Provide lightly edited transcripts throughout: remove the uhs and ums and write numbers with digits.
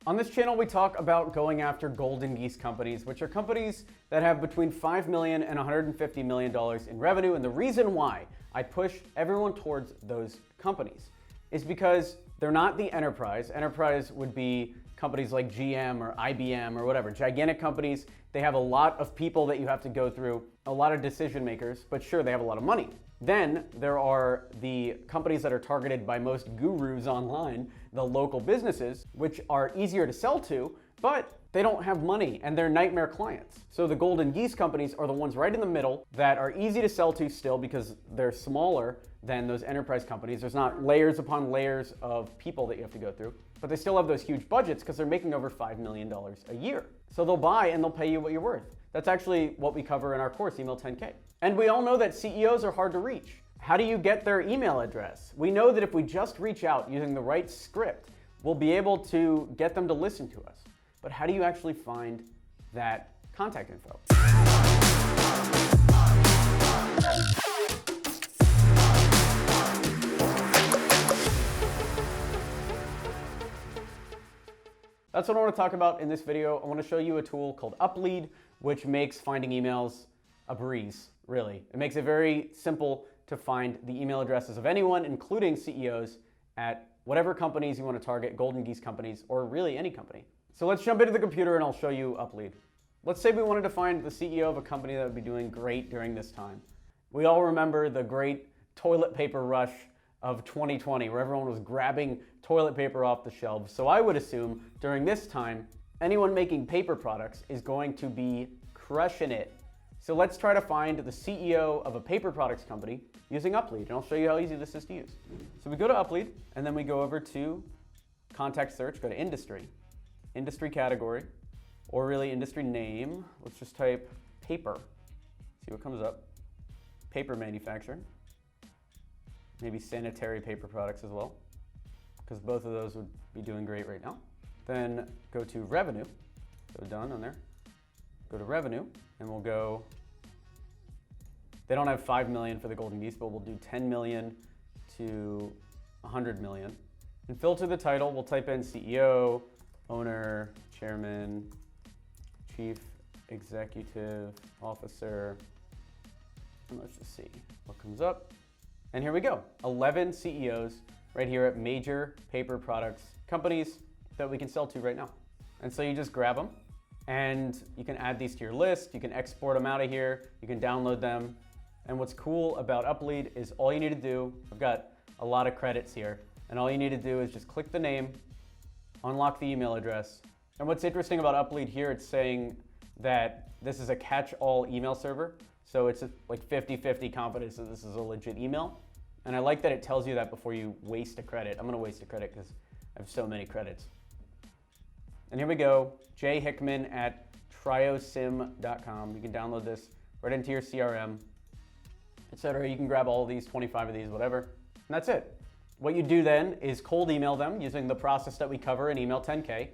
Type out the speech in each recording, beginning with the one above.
On this channel, we talk about going after golden geese companies, which are companies that have between $5 million and $150 million in revenue. And the reason why I push everyone towards those companies is because they're not the enterprise. Enterprise would be companies like GM or IBM or whatever, gigantic companies. They have a lot of people that you have to go through, a lot of decision makers, but sure, they have a lot of money. Then there are the companies that are targeted by most gurus online, the local businesses, which are easier to sell to, but they don't have money and they're nightmare clients. So the golden geese companies are the ones right in the middle that are easy to sell to still because they're smaller than those enterprise companies. There's not layers upon layers of people that you have to go through, but they still have those huge budgets because they're making over $5 million a year. So they'll buy and they'll pay you what you're worth. That's actually what we cover in our course, Email 10K. And we all know that CEOs are hard to reach. How do you get their email address? We know that if we just reach out using the right script, we'll be able to get them to listen to us. But how do you actually find that contact info? That's what I want to talk about in this video. I want to show you a tool called Uplead, which makes finding emails a breeze, really. It makes it very simple to find the email addresses of anyone, including CEOs at whatever companies you want to target, golden geese companies, or really any company. So let's jump into the computer and I'll show you Uplead. Let's say we wanted to find the CEO of a company that would be doing great during this time. We all remember the great toilet paper rush of 2020, where everyone was grabbing toilet paper off the shelves. So I would assume during this time, anyone making paper products is going to be crushing it. So let's try to find the CEO of a paper products company using Uplead, and I'll show you how easy this is to use. So we go to Uplead, and then we go over to contact search, go to industry category, or really industry name. Let's just type paper, see what comes up. Paper manufacturer. Maybe sanitary paper products as well, because both of those would be doing great right now. Then go to revenue, go done on there. Go to revenue, and we'll go, they don't have 5 million for the golden geese, but we'll do 10 million to 100 million. And filter the title, we'll type in CEO, owner, chairman, chief executive officer, and let's just see what comes up. And here we go, 11 CEOs right here at major paper products companies that we can sell to right now. And so you just grab them and you can add these to your list. You can export them out of here. You can download them. And what's cool about Uplead is all you need to do, I've got a lot of credits here, and all you need to do is just click the name, unlock the email address. And what's interesting about Uplead here, it's saying that this is a catch-all email server. So it's like 50-50 confidence that this is a legit email. And I like that it tells you that before you waste a credit. I'm gonna waste a credit because I have so many credits. And here we go, jhickman@triosim.com. You can download this right into your CRM, etc. You can grab all of these, 25 of these, whatever, and that's it. What you do then is cold email them using the process that we cover in Email 10K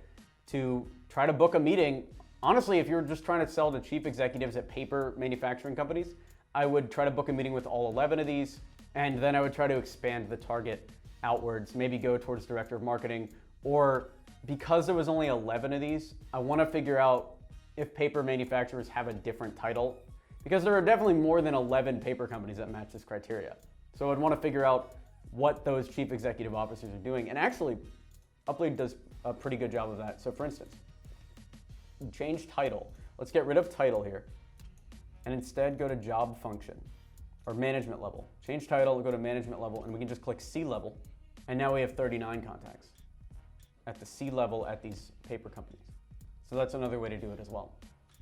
to try to book a meeting. Honestly, if you're just trying to sell to chief executives at paper manufacturing companies, I would try to book a meeting with all 11 of these, and then I would try to expand the target outwards, maybe go towards director of marketing, or because there was only 11 of these, I want to figure out if paper manufacturers have a different title, because there are definitely more than 11 paper companies that match this criteria. So I'd want to figure out what those chief executive officers are doing, and actually, Uplead does a pretty good job of that. So for instance, change title. Let's get rid of title here and instead go to job function or management level. Change title, go to management level, and we can just click C level. And now we have 39 contacts at the C level at these paper companies. So that's another way to do it as well.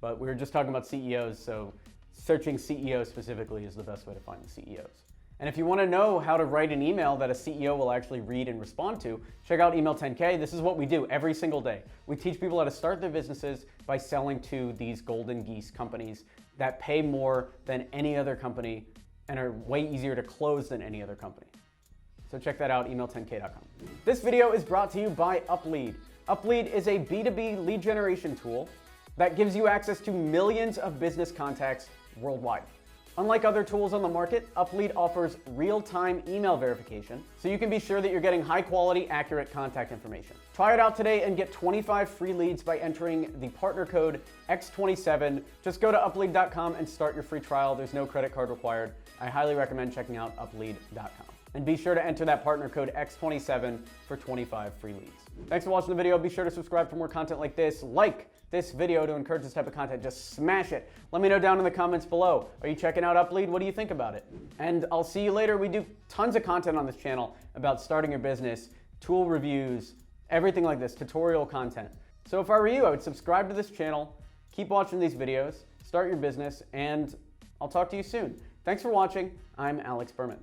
But we were just talking about CEOs, so searching CEO specifically is the best way to find the CEOs. And if you want to know how to write an email that a CEO will actually read and respond to, check out Email 10K. This is what we do every single day. We teach people how to start their businesses by selling to these golden geese companies that pay more than any other company and are way easier to close than any other company. So check that out, email10k.com. This video is brought to you by Uplead. Uplead is a B2B lead generation tool that gives you access to millions of business contacts worldwide. Unlike other tools on the market, Uplead offers real-time email verification, so you can be sure that you're getting high-quality, accurate contact information. Try it out today and get 25 free leads by entering the partner code X27. Just go to uplead.com and start your free trial. There's no credit card required. I highly recommend checking out uplead.com. And be sure to enter that partner code X27 for 25 free leads. Thanks for watching the video. Be sure to subscribe for more content like this. Like this video to encourage this type of content. Just smash it. Let me know down in the comments below. Are you checking out Uplead? What do you think about it? And I'll see you later. We do tons of content on this channel about starting your business, tool reviews, everything like this, tutorial content. So if I were you, I would subscribe to this channel, keep watching these videos, start your business, and I'll talk to you soon. Thanks for watching. I'm Alex Berman.